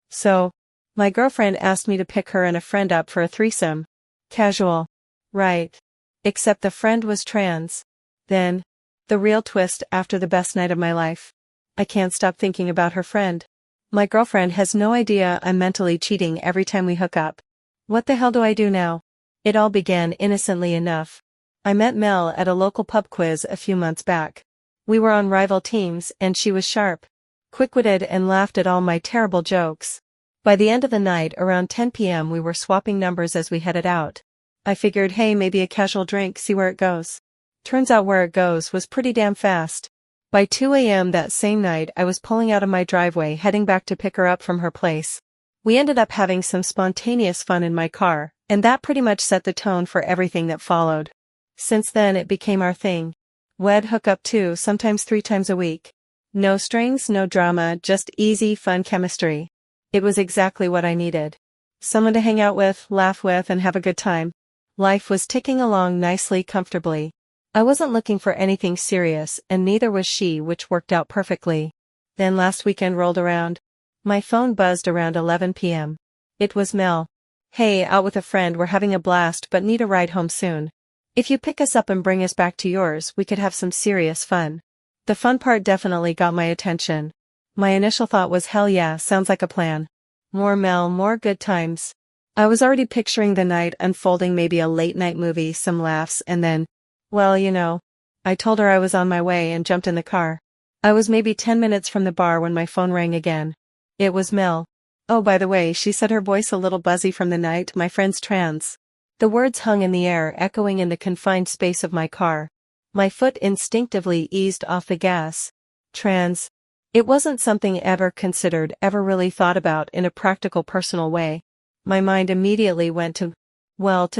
So, my girlfriend asked me to pick her and a friend up for a threesome. Casual. Right. Except the friend was trans. Then, the real twist after the best night of my life. I can't stop thinking about her friend. My girlfriend has no idea I'm mentally cheating every time we hook up. What the hell do I do now? It all began innocently enough. I met Mel at a local pub quiz a few months back. We were on rival teams and she was sharp, quick-witted and laughed at all my terrible jokes. By the end of the night around 10 p.m. we were swapping numbers as we headed out. I figured, hey, maybe a casual drink, see where it goes. Turns out where it goes was pretty damn fast. By 2 a.m. that same night I was pulling out of my driveway heading back to pick her up from her place. We ended up having some spontaneous fun in my car, and that pretty much set the tone for everything that followed. Since then it became our thing. We'd hook up 2, sometimes 3 times a week. No strings, no drama, just easy, fun chemistry. It was exactly what I needed. Someone to hang out with, laugh with, and have a good time. Life was ticking along nicely, comfortably. I wasn't looking for anything serious, and neither was she, which worked out perfectly. Then last weekend rolled around. My phone buzzed around 11 p.m. It was Mel. Hey, out with a friend, we're having a blast but need a ride home soon. If you pick us up and bring us back to yours, we could have some serious fun. The fun part definitely got my attention. My initial thought was, hell yeah, sounds like a plan. More Mel, more good times. I was already picturing the night unfolding, maybe a late night movie, some laughs, and then, well, you know. I told her I was on my way and jumped in the car. I was maybe 10 minutes from the bar when my phone rang again. It was Mel. Oh, by the way, she said, her voice a little buzzy from the night, my friend's trans. The words hung in the air, echoing in the confined space of my car. My foot instinctively eased off the gas. Trans. It wasn't something ever considered, ever really thought about in a practical, personal way. My mind immediately went to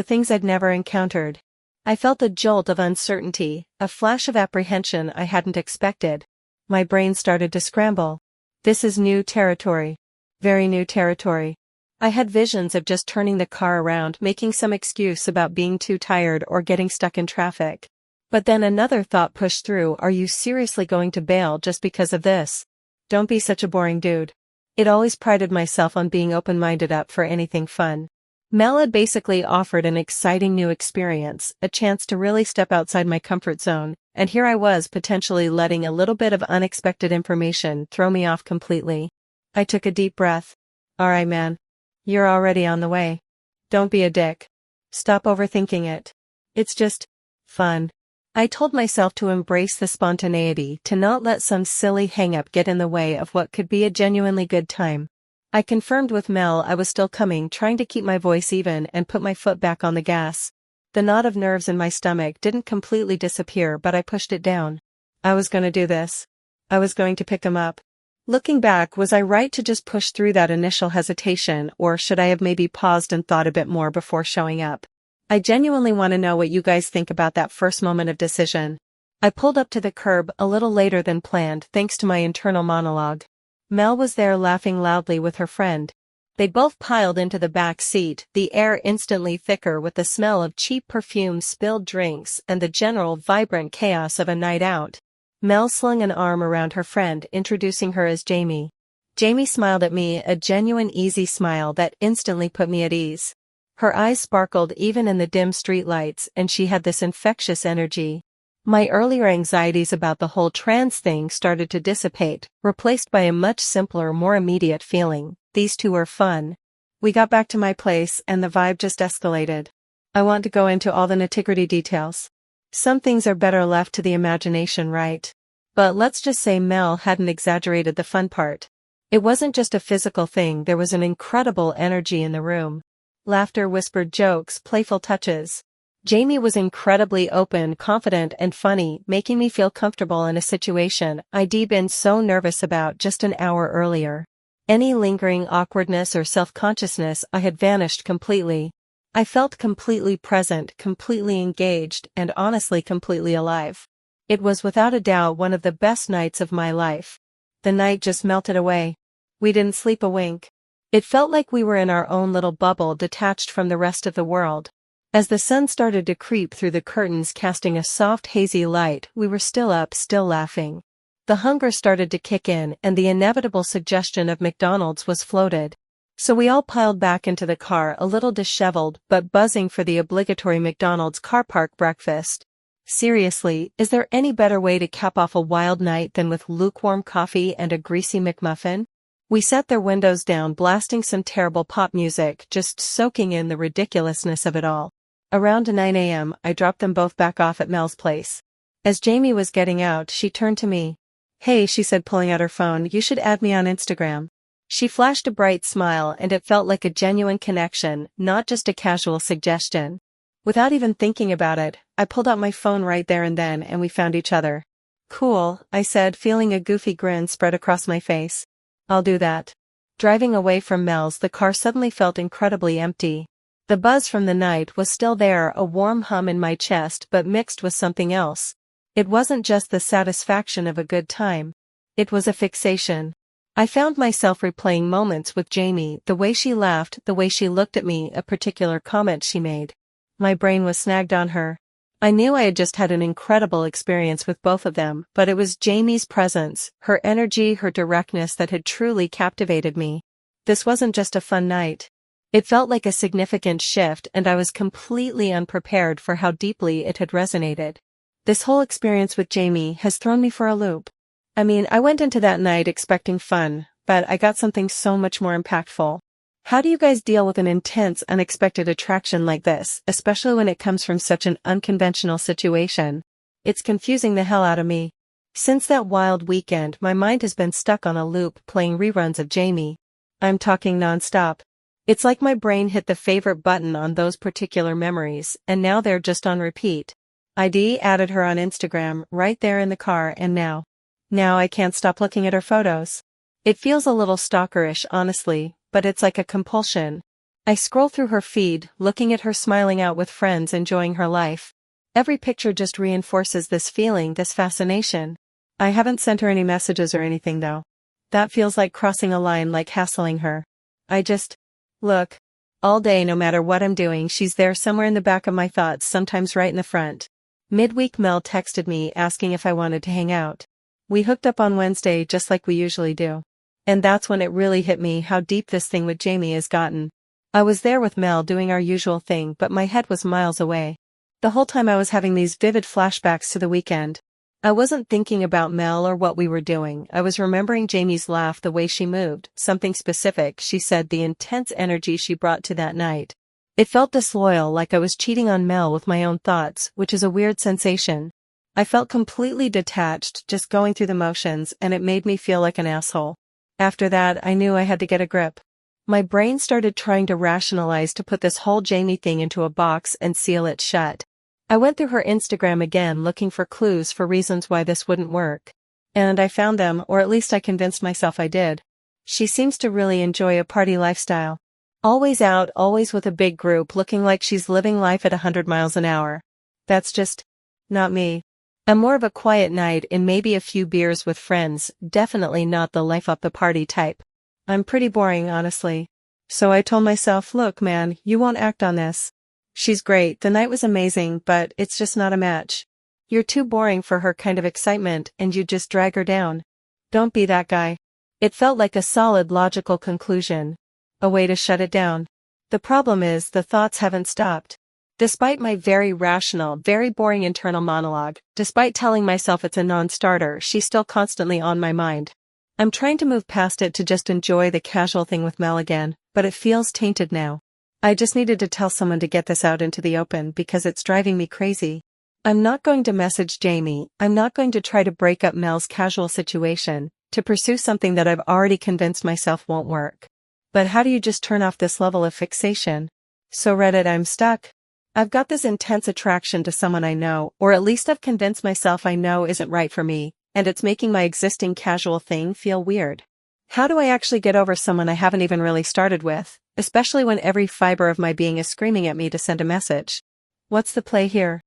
things I'd never encountered. I felt a jolt of uncertainty, a flash of apprehension I hadn't expected. My brain started to scramble. This is new territory. Very new territory. I had visions of just turning the car around, making some excuse about being too tired or getting stuck in traffic. But then another thought pushed through, are you seriously going to bail just because of this? Don't be such a boring dude. It always prided myself on being open-minded, up for anything fun. Mel had basically offered an exciting new experience, a chance to really step outside my comfort zone, and here I was potentially letting a little bit of unexpected information throw me off completely. I took a deep breath. Alright man. You're already on the way. Don't be a dick. Stop overthinking it. It's just fun. I told myself to embrace the spontaneity, to not let some silly hang-up get in the way of what could be a genuinely good time. I confirmed with Mel I was still coming, trying to keep my voice even and put my foot back on the gas. The knot of nerves in my stomach didn't completely disappear, but I pushed it down. I was gonna do this. I was going to pick him up. Looking back, was I right to just push through that initial hesitation, or should I have maybe paused and thought a bit more before showing up? I genuinely want to know what you guys think about that first moment of decision. I pulled up to the curb a little later than planned, thanks to my internal monologue. Mel was there laughing loudly with her friend. They both piled into the back seat, the air instantly thicker with the smell of cheap perfume, spilled drinks, and the general vibrant chaos of a night out. Mel slung an arm around her friend, introducing her as Jamie. Jamie smiled at me, a genuine easy smile that instantly put me at ease. Her eyes sparkled even in the dim streetlights, and she had this infectious energy. My earlier anxieties about the whole trans thing started to dissipate, replaced by a much simpler, more immediate feeling. These two were fun. We got back to my place and the vibe just escalated. I want to go into all the nitty-gritty details. Some things are better left to the imagination, right? But let's just say Mel hadn't exaggerated the fun part. It wasn't just a physical thing, there was an incredible energy in the room. Laughter, whispered jokes, playful touches. Jamie was incredibly open, confident, and funny, making me feel comfortable in a situation I'd been so nervous about just an hour earlier. Any lingering awkwardness or self-consciousness had vanished completely. I felt completely present, completely engaged, and honestly completely alive. It was without a doubt one of the best nights of my life. The night just melted away. We didn't sleep a wink. It felt like we were in our own little bubble, detached from the rest of the world. As the sun started to creep through the curtains, casting a soft hazy light, we were still up, still laughing. The hunger started to kick in and the inevitable suggestion of McDonald's was floated. So we all piled back into the car a little disheveled but buzzing for the obligatory McDonald's car park breakfast. Seriously, is there any better way to cap off a wild night than with lukewarm coffee and a greasy McMuffin? We set their windows down, blasting some terrible pop music, just soaking in the ridiculousness of it all. Around 9 a.m., I dropped them both back off at Mel's place. As Jamie was getting out, she turned to me. "Hey," she said, pulling out her phone, "you should add me on Instagram." She flashed a bright smile and it felt like a genuine connection, not just a casual suggestion. Without even thinking about it, I pulled out my phone right there and then and we found each other. "Cool," I said, feeling a goofy grin spread across my face. "I'll do that." Driving away from Mel's, the car suddenly felt incredibly empty. The buzz from the night was still there, a warm hum in my chest, but mixed with something else. It wasn't just the satisfaction of a good time. It was a fixation. I found myself replaying moments with Jamie, the way she laughed, the way she looked at me, a particular comment she made. My brain was snagged on her. I knew I had just had an incredible experience with both of them, but it was Jamie's presence, her energy, her directness that had truly captivated me. This wasn't just a fun night. It felt like a significant shift and I was completely unprepared for how deeply it had resonated. This whole experience with Jamie has thrown me for a loop. I mean, I went into that night expecting fun, but I got something so much more impactful. How do you guys deal with an intense, unexpected attraction like this, especially when it comes from such an unconventional situation? It's confusing the hell out of me. Since that wild weekend, my mind has been stuck on a loop playing reruns of Jamie. I'm talking non-stop. It's like my brain hit the favorite button on those particular memories, and now they're just on repeat. I added her on Instagram right there in the car and now I can't stop looking at her photos. It feels a little stalkerish, honestly, but it's like a compulsion. I scroll through her feed, looking at her smiling out with friends enjoying her life. Every picture just reinforces this feeling, this fascination. I haven't sent her any messages or anything though. That feels like crossing a line, like hassling her. I just look. All day, no matter what I'm doing, she's there somewhere in the back of my thoughts, sometimes right in the front. Midweek Mel texted me asking if I wanted to hang out. We hooked up on Wednesday just like we usually do. And that's when it really hit me how deep this thing with Jamie has gotten. I was there with Mel doing our usual thing, but my head was miles away. The whole time I was having these vivid flashbacks to the weekend. I wasn't thinking about Mel or what we were doing. I was remembering Jamie's laugh, the way she moved, something specific she said, the intense energy she brought to that night. It felt disloyal, like I was cheating on Mel with my own thoughts, which is a weird sensation. I felt completely detached, just going through the motions, and it made me feel like an asshole. After that, I knew I had to get a grip. My brain started trying to rationalize to put this whole Jamie thing into a box and seal it shut. I went through her Instagram again looking for clues for reasons why this wouldn't work. And I found them, or at least I convinced myself I did. She seems to really enjoy a party lifestyle. Always out, always with a big group, looking like she's living life at 100 miles an hour. That's just not me. I'm more of a quiet night and maybe a few beers with friends, definitely not the life up the party type. I'm pretty boring, honestly. So I told myself, look man, you won't act on this. She's great, the night was amazing, but it's just not a match. You're too boring for her kind of excitement and you just drag her down. Don't be that guy. It felt like a solid logical conclusion. A way to shut it down. The problem is the thoughts haven't stopped. Despite my very rational, very boring internal monologue, despite telling myself it's a non-starter, she's still constantly on my mind. I'm trying to move past it to just enjoy the casual thing with Mel again, but it feels tainted now. I just needed to tell someone to get this out into the open because it's driving me crazy. I'm not going to message Jamie, I'm not going to try to break up Mel's casual situation, to pursue something that I've already convinced myself won't work. But how do you just turn off this level of fixation? So Reddit, I'm stuck. I've got this intense attraction to someone I know, or at least I've convinced myself I know isn't right for me, and it's making my existing casual thing feel weird. How do I actually get over someone I haven't even really started with, especially when every fiber of my being is screaming at me to send a message? What's the play here?